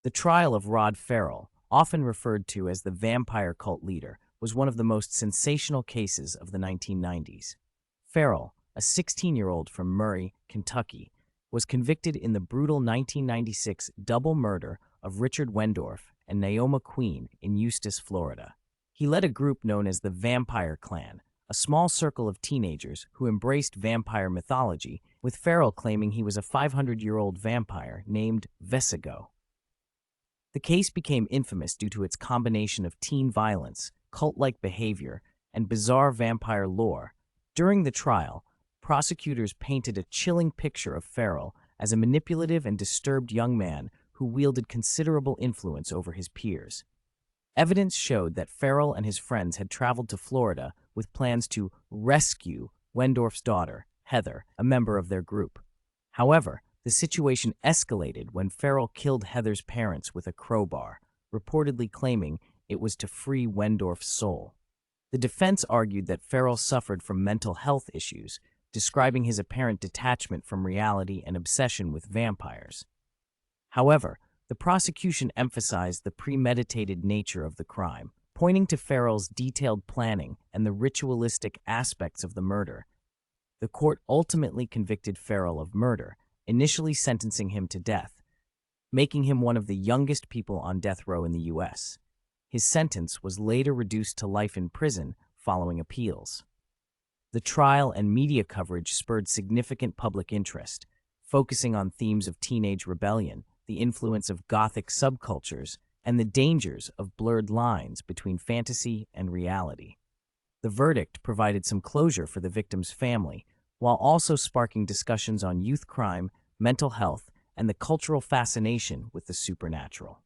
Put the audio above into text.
The trial of Rod Ferral, often referred to as the vampire cult leader, was one of the most sensational cases of the 1990s. Ferral, a 16-year-old from Murray, Kentucky, was convicted in the brutal 1996 double murder of Richard Wendorf and Naoma Queen in Eustis, Florida. He led a group known as the Vampire Clan, a small circle of teenagers who embraced vampire mythology, with Ferral claiming he was a 500-year-old vampire named Vesigo. The case became infamous due to its combination of teen violence, cult-like behavior, and bizarre vampire lore. During the trial, prosecutors painted a chilling picture of Ferral as a manipulative and disturbed young man who wielded considerable influence over his peers. Evidence showed that Ferral and his friends had traveled to Florida with plans to rescue Wendorf's daughter, Heather, a member of their group. However, the situation escalated when Ferral killed Heather's parents with a crowbar, reportedly claiming it was to free Wendorf's soul. The defense argued that Ferral suffered from mental health issues, describing his apparent detachment from reality and obsession with vampires. However, the prosecution emphasized the premeditated nature of the crime, pointing to Ferrall's detailed planning and the ritualistic aspects of the murder. The court ultimately convicted Ferral of murder, initially sentencing him to death, making him one of the youngest people on death row in the U.S. His sentence was later reduced to life in prison following appeals. The trial and media coverage spurred significant public interest, focusing on themes of teenage rebellion, the influence of Gothic subcultures, and the dangers of blurred lines between fantasy and reality. The verdict provided some closure for the victim's family, while also sparking discussions on youth crime, mental health, and the cultural fascination with the supernatural.